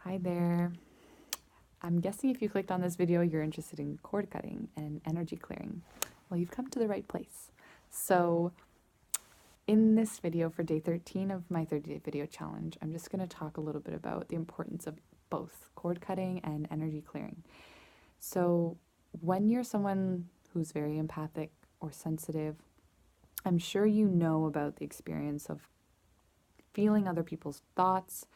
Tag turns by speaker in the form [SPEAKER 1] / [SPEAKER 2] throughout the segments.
[SPEAKER 1] Hi there. I'm guessing if you clicked on this video, you're interested in cord cutting and energy clearing. Well, you've come to the right place. So, in this video for day 13 of my 30-day video challenge, I'm just going to talk a little bit about the importance of both cord cutting and energy clearing. So, when you're someone who's very empathic or sensitive, I'm sure you know about the experience of feeling other people's thoughts,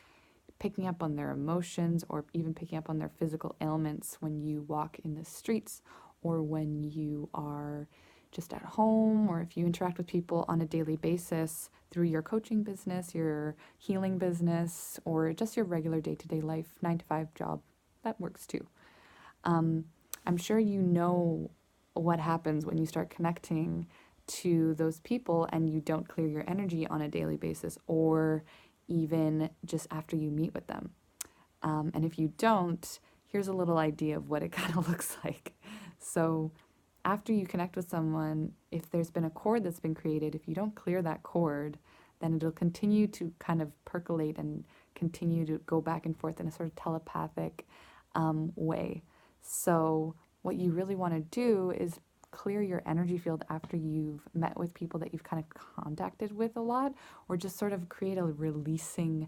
[SPEAKER 1] picking up on their emotions, or even picking up on their physical ailments when you walk in the streets or when you are just at home, or if you interact with people on a daily basis through your coaching business, your healing business, or just your regular day-to-day life 9 to 5 job. That works too. I'm sure you know what happens when you start connecting to those people and you don't clear your energy on a daily basis, or even just after you meet with them. And if you don't, here's a little idea of what it kind of looks like. So, after you connect with someone, if there's been a cord that's been created, if you don't clear that cord, then it'll continue to kind of percolate and continue to go back and forth in a sort of telepathic way. So, what you really want to do is clear your energy field after you've met with people that you've kind of contacted with a lot, or just sort of create a releasing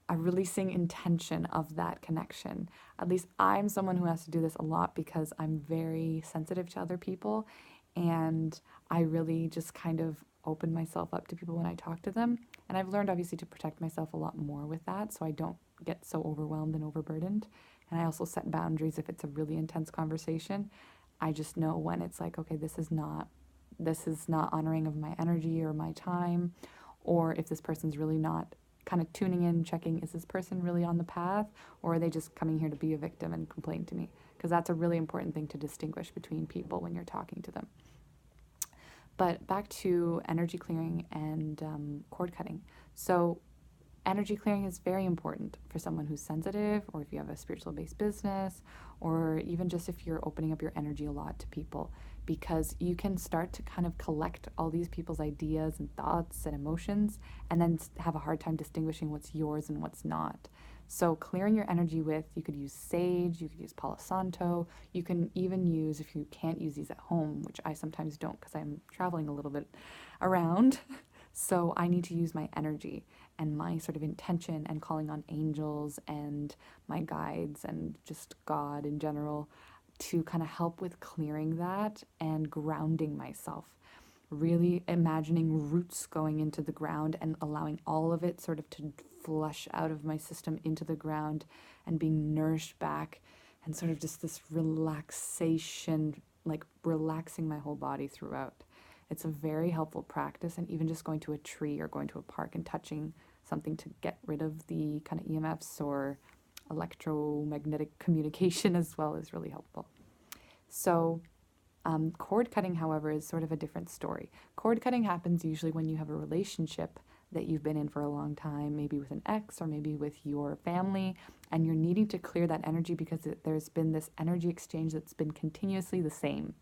[SPEAKER 1] intention of that connection. At least I'm someone who has to do this a lot because I'm very sensitive to other people, and I really just kind of open myself up to people when I talk to them. And I've learned obviously to protect myself a lot more with that so I don't get so overwhelmed and overburdened. And I also set boundaries if it's a really intense conversation. I just know when it's like, okay, this is not honoring of my energy or my time, or if this person's really not kind of tuning in, checking, is this person really on the path, or are they just coming here to be a victim and complain to me? Because that's a really important thing to distinguish between people when you're talking to them. But back to energy clearing and cord cutting. So energy clearing is very important for someone who's sensitive, or if you have a spiritual based business, or even just if you're opening up your energy a lot to people, because you can start to kind of collect all these people's ideas and thoughts and emotions and then have a hard time distinguishing what's yours and what's not. So clearing your energy with, you could use sage, you could use Palo Santo, you can even use, if you can't use these at home, which I sometimes don't because I'm traveling a little bit around, so I need to use my energy and my sort of intention and calling on angels and my guides and just God in general to kind of help with clearing that and grounding myself. Really imagining roots going into the ground and allowing all of it sort of to flush out of my system into the ground and being nourished back, and sort of just this relaxation, like relaxing my whole body throughout. It's a very helpful practice, and even just going to a tree or going to a park and touching something to get rid of the kind of EMFs or electromagnetic communication as well is really helpful. So, cord cutting, however, is sort of a different story. Cord cutting happens usually when you have a relationship that you've been in for a long time, maybe with an ex or maybe with your family, and you're needing to clear that energy because there's been this energy exchange that's been continuously the same.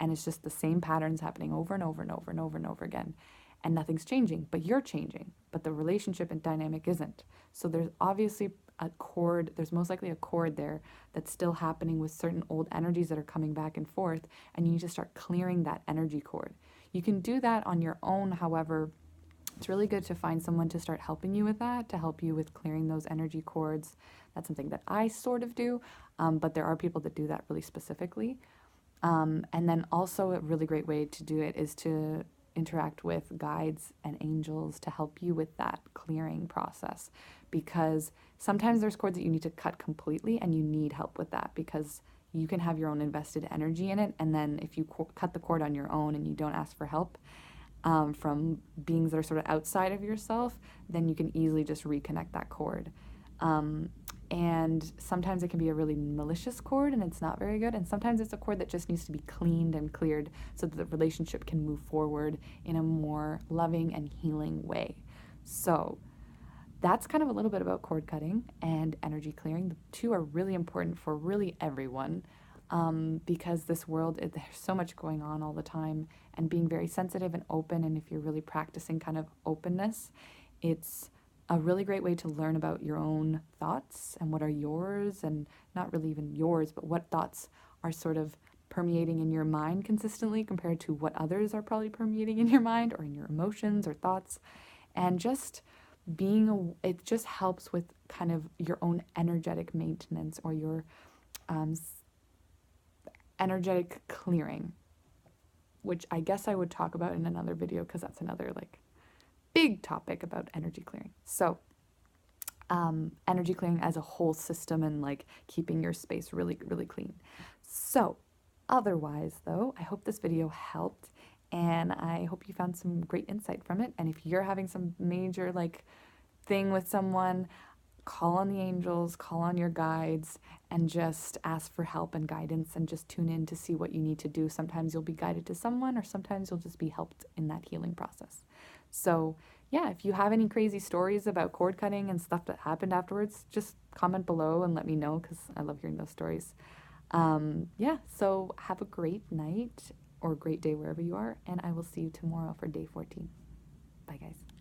[SPEAKER 1] And it's just the same patterns happening over and over and over and over and over again. And nothing's changing, but you're changing, but the relationship and dynamic isn't. So there's obviously a cord, there's most likely a cord there that's still happening with certain old energies that are coming back and forth, and you need to start clearing that energy cord. You can do that on your own, however, it's really good to find someone to start helping you with that, to help you with clearing those energy cords. That's something that I sort of do, but there are people that do that really specifically. And then also a really great way to do it is to interact with guides and angels to help you with that clearing process, because sometimes there's cords that you need to cut completely and you need help with that because you can have your own invested energy in it, and then if you cut the cord on your own and you don't ask for help from beings that are sort of outside of yourself, then you can easily just reconnect that cord. And sometimes it can be a really malicious cord and it's not very good. And sometimes it's a cord that just needs to be cleaned and cleared so that the relationship can move forward in a more loving and healing way. So that's kind of a little bit about cord cutting and energy clearing. The two are really important for really everyone, because this world, there's so much going on all the time, and being very sensitive and open, and if you're really practicing kind of openness, it's a really great way to learn about your own thoughts and what are yours, and not really even yours, but what thoughts are sort of permeating in your mind consistently compared to what others are probably permeating in your mind or in your emotions or thoughts. And just it just helps with kind of your own energetic maintenance, or your um, energetic clearing, which I guess I would talk about in another video because that's another like big topic about energy clearing. So energy clearing as a whole system, and like keeping your space really, really clean. So otherwise though, I hope this video helped, and I hope you found some great insight from it. And if you're having some major like thing with someone, call on the angels, call on your guides, and just ask for help and guidance, and just tune in to see what you need to do. Sometimes you'll be guided to someone, or sometimes you'll just be helped in that healing process. So yeah, if you have any crazy stories about cord cutting and stuff that happened afterwards, just comment below and let me know, because I love hearing those stories. Yeah, so have a great night or great day wherever you are, and I will see you tomorrow for day 14. Bye, guys.